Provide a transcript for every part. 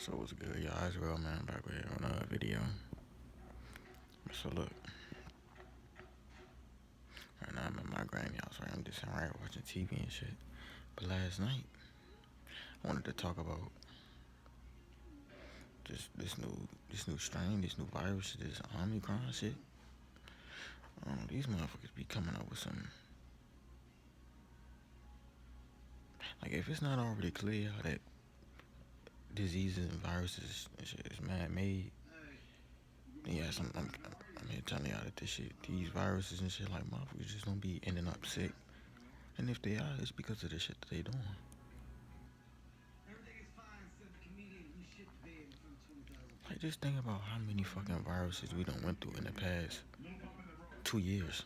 So what's good, y'all? It's real man back with another video. So look, right now I'm at my granny house, right? I'm just sitting right watching TV and shit. But last night, I wanted to talk about just this new strain, this new virus, this Omicron shit. These motherfuckers be coming up with some, like, if it's not already clear how that diseases and viruses and shit is man-made, then yes, I'm here telling y'all that this shit, these viruses and shit, like, motherfuckers just don't be ending up sick. And if they are, it's because of the shit that they doing. Like, just think about how many fucking viruses we done went through in the past 2 years.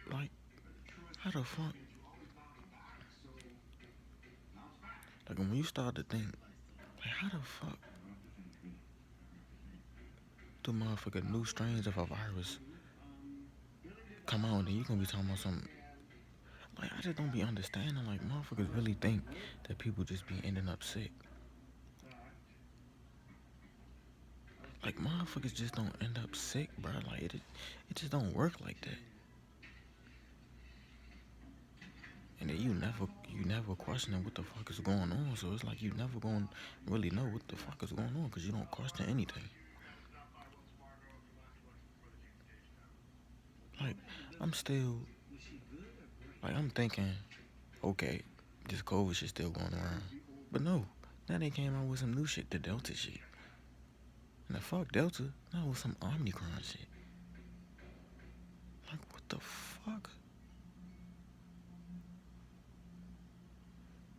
Like, how the fuck? Like, when you start to think, like, how the fuck do motherfucking new strains of a virus come out and you gonna be talking about some? Like, I just don't be understanding. Like, motherfuckers really think that people just be ending up sick. Like, motherfuckers just don't end up sick, bro. Like, it just don't work like that. And then you never questioning what the fuck is going on. So it's like you never gonna really know what the fuck is going on because you don't question anything. Like, I'm still, like, I'm thinking, okay, this COVID shit still going around. But no, now they came out with some new shit, the Delta shit. And the fuck Delta, now with some Omicron shit. Like, what the fuck?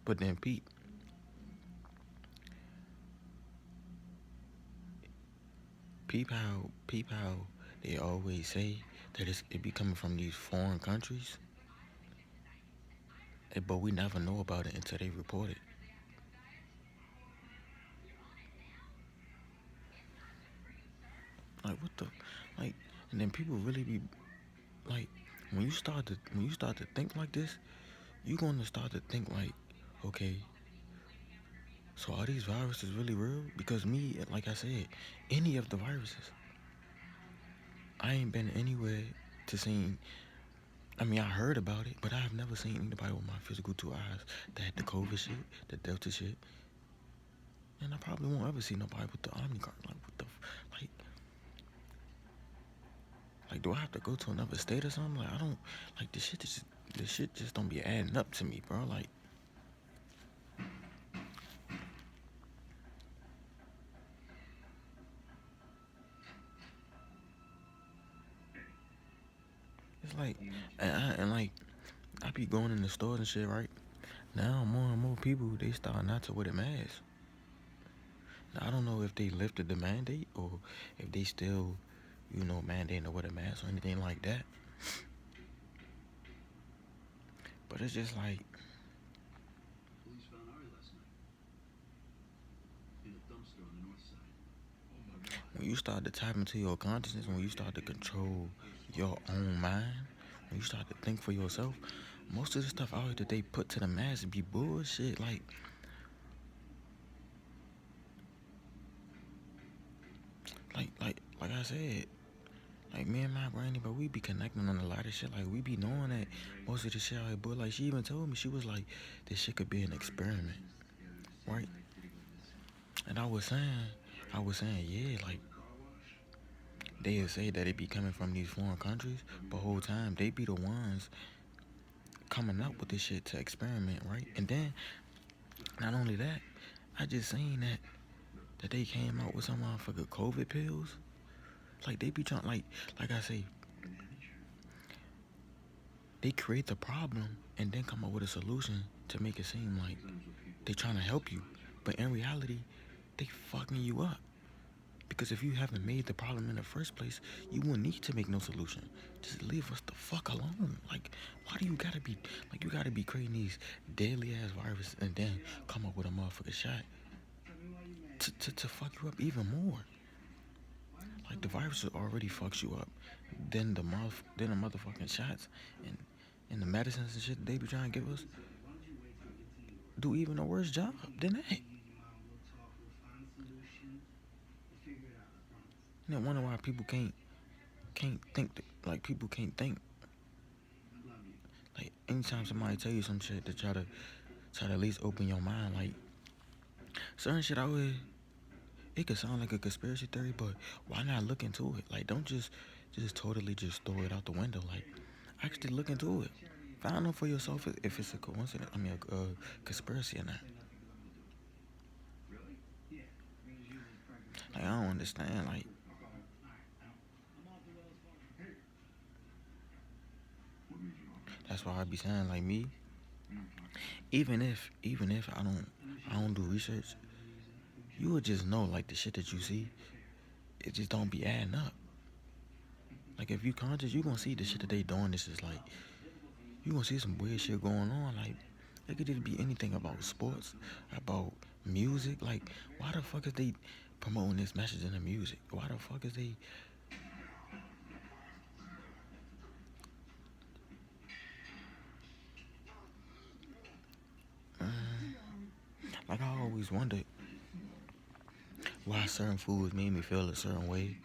But then peep how they always say that it be coming from these foreign countries. But we never know about it until they report it. Like, what the, like, and then people really be, like, when you start to think like this, you gonna start to think like, okay, so are these viruses really real? Because me, like I said, any of the viruses, I ain't been anywhere to see. I mean, I heard about it, but I have never seen anybody with my physical two eyes that had the COVID shit, the Delta shit, and I probably won't ever see nobody with the Omicron. Like, what the, like, do I have to go to another state or something? Like, I don't, like, this shit just don't be adding up to me, bro. Like, it's like, and like, I be going in the stores and shit, right? Now more and more people they start not to wear the mask. Now, I don't know if they lifted the mandate or if they still, mandating to wear the mask or anything like that. But it's just like, when you start to tap into your consciousness, when you start to control your own mind, when you start to think for yourself, most of the stuff out here that they put to the mass be bullshit. Like I said, like me and my granny, but we be connecting on a lot of shit. Like we be knowing that most of the shit out here, but like she even told me, she was like, this shit could be an experiment, right? And I was saying, yeah, like they say that it be coming from these foreign countries, but whole time they be the ones coming up with this shit to experiment, right? And then not only that, I just seen that they came out with some motherfucking COVID pills. Like they be trying, like I say, they create the problem and then come up with a solution to make it seem like they trying to help you, but in reality, they fucking you up. Because if you haven't made the problem in the first place, you wouldn't need to make no solution. Just leave us the fuck alone. Like, why do you gotta be, like, you gotta be creating these deadly ass viruses and then come up with a motherfucking shot to fuck you up even more? Like, the viruses already fucks you up. Then then the motherfucking shots and the medicines and shit they be trying to give us, do even a worse job than that. And I wonder why people can't think like people can't think. Like anytime somebody tell you some shit to try to at least open your mind, like certain shit out here, it could sound like a conspiracy theory, but why not look into it? Like don't just totally just throw it out the window. Like actually look into it. Find out for yourself if it's a coincidence. I mean a conspiracy or not. Like I don't understand. Like that's why I be saying like me. Even if I don't do research, you would just know like the shit that you see. It just don't be adding up. Like if you conscious, you gonna see the shit that they doing. This is like you gonna see some weird shit going on. Like it could just be anything about sports, about music. Like why the fuck is they promoting this message in the music? Why the fuck is they like I always wondered why certain foods made me feel a certain way.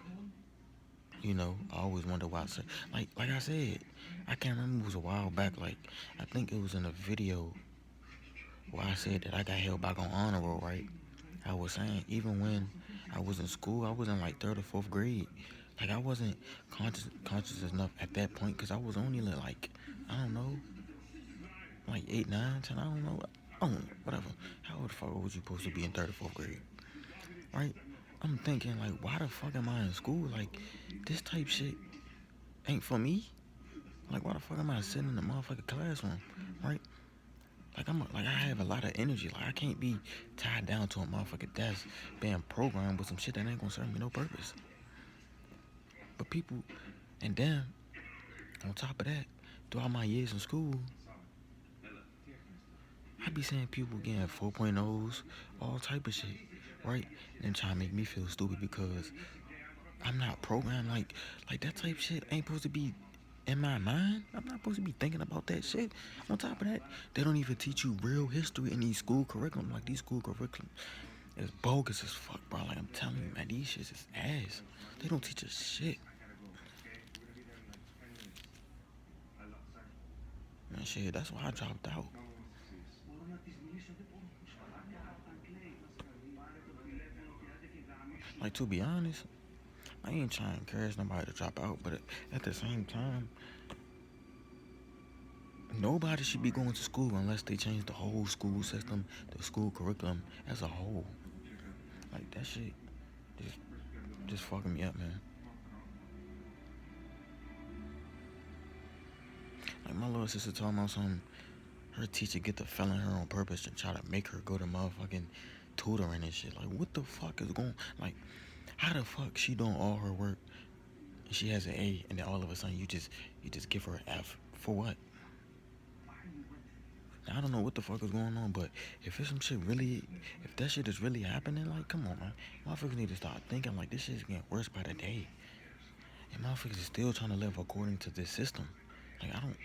You know, I always wonder why. Like I said, I can't remember. It was a while back. Like I think it was in a video where I said that I got held back on honor roll. Right? I was saying even when I was in school, I was in like third or fourth grade. Like I wasn't conscious enough at that point because I was only like I don't know, like 8, 9, 10. I don't know. I don't whatever. How the fuck was you supposed to be in third or fourth grade? Right? I'm thinking like, why the fuck am I in school? Like this type shit ain't for me. Like, why the fuck am I sitting in the motherfucking classroom, right? Like I have a lot of energy. Like I can't be tied down to a motherfucking desk, being programmed with some shit that ain't gonna serve me no purpose. But people, and then on top of that, throughout my years in school, I be seeing people getting 4.0s, all type of shit, right? And trying to make me feel stupid because I'm not programmed like that type shit ain't supposed to be in my mind. I'm not supposed to be thinking about that shit. On top of that, they don't even teach you real history in these school curriculum. Like these school curriculum is bogus as fuck, bro. Like I'm telling you, man, these shits is ass. They don't teach us shit. Man, shit, that's why I dropped out. Like to be honest, I ain't trying to encourage nobody to drop out, but at the same time, nobody should be going to school unless they change the whole school system, the school curriculum as a whole. Like that shit just just fucking me up, man. Like my little sister told me something. Her teacher get to failing her on purpose to try to make her go to motherfucking tutoring and shit. Like what the fuck is going? Like how the fuck she doing all her work and she has an A and then all of a sudden you just give her an F for what? Now, I don't know what the fuck is going on, but if it's some shit really, if that shit is really happening, like come on, man, motherfuckers need to start thinking like this shit's getting worse by the day, and motherfuckers is still trying to live according to this system. Like I don't.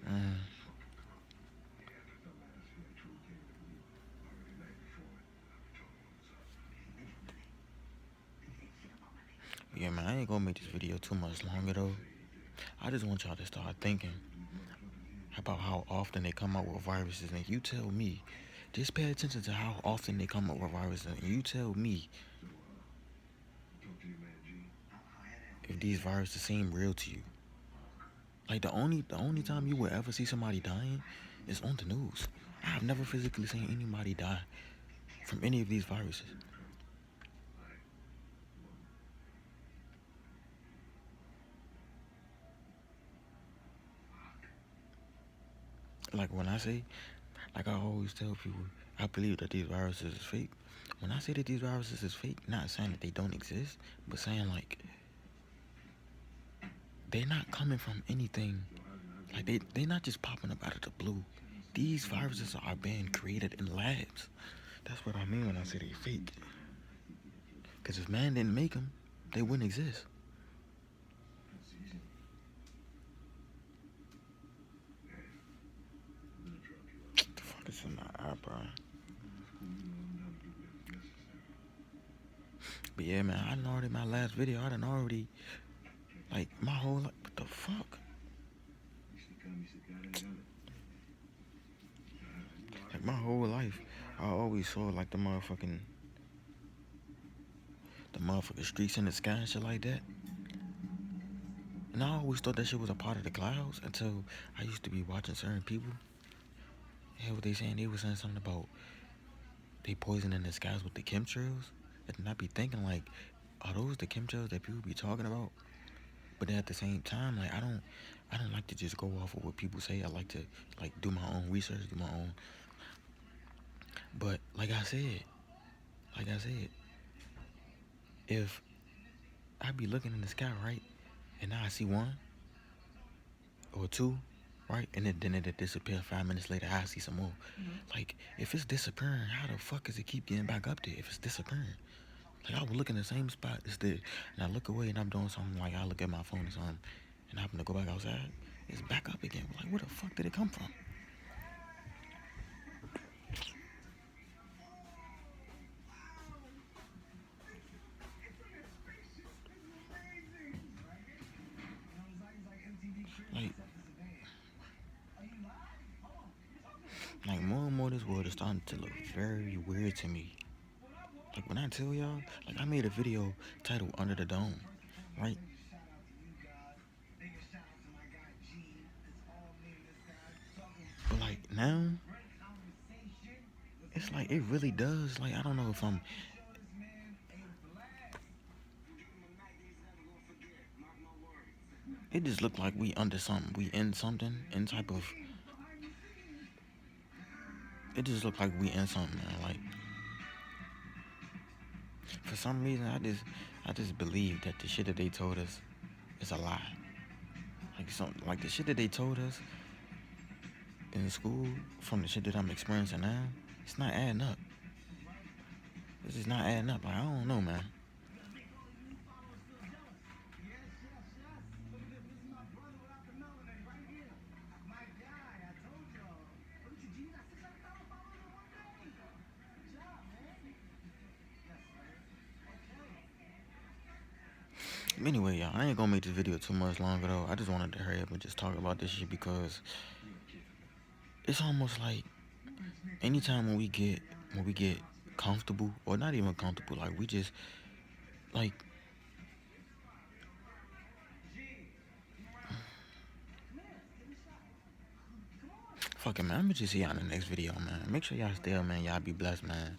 Mm, yeah, man, I ain't gonna make this video too much longer though. I just want y'all to start thinking about how often they come out with viruses, and you tell me. Just pay attention to how often they come up with viruses, and you tell me if these viruses seem real to you. Like the only time you will ever see somebody dying is on the news. I've never physically seen anybody die from any of these viruses. Like when I say, like I always tell people, I believe that these viruses is fake. When I say that these viruses is fake, not saying that they don't exist, but saying like they're not coming from anything. Like they not just popping up out of the blue. These viruses are being created in labs. That's what I mean when I say they fake. Cause if man didn't make them, they wouldn't exist. bro. But yeah, man, I done already, my last video, I done already, like, my whole life, what the fuck? Like, my whole life, I always saw, like, the motherfucking streaks in the sky and shit like that. And I always thought that shit was a part of the clouds until I used to be watching certain people. Hell, what they saying? They was saying something about they poisoning the skies with the chemtrails. And I be thinking, like, are those the chemtrails that people be talking about? But then at the same time, like, I don't like to just go off of what people say. I like to, like, do my own research, do my own. But like I said, if I be looking in the sky, right, and now I see one or two, right, and then it disappears. 5 minutes later, I see some more. Like, if it's disappearing, how the fuck does it keep getting back up there if it's disappearing? Like, I would look in the same spot as this, and I look away and I'm doing something, like I look at my phone or something, and I happen to go back outside, it's back up again. Like, where the fuck did it come from? Like more and more this world is starting to look very weird to me. Like when I tell y'all, like I made a video titled Under the Dome, right? But like now, it's like it really does. Like I don't know if I'm. It just looked like we under something. We in something. In type of. It just looked like we in something, man. Like for some reason, I just believe that the shit that they told us is a lie. Like the shit that they told us in school from the shit that I'm experiencing now, it's not adding up. This is not adding up. Like, I don't know, man. Anyway, y'all, I ain't gonna make this video too much longer though. I just wanted to hurry up and just talk about this shit because it's almost like anytime when we get comfortable, or not even comfortable, like we just like fuck it, man. I'ma just see y'all in the next video, man. Make sure y'all stay up, man. Y'all be blessed, man.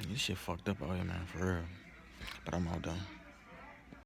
This shit fucked up out here, man, for real. But I'm all done.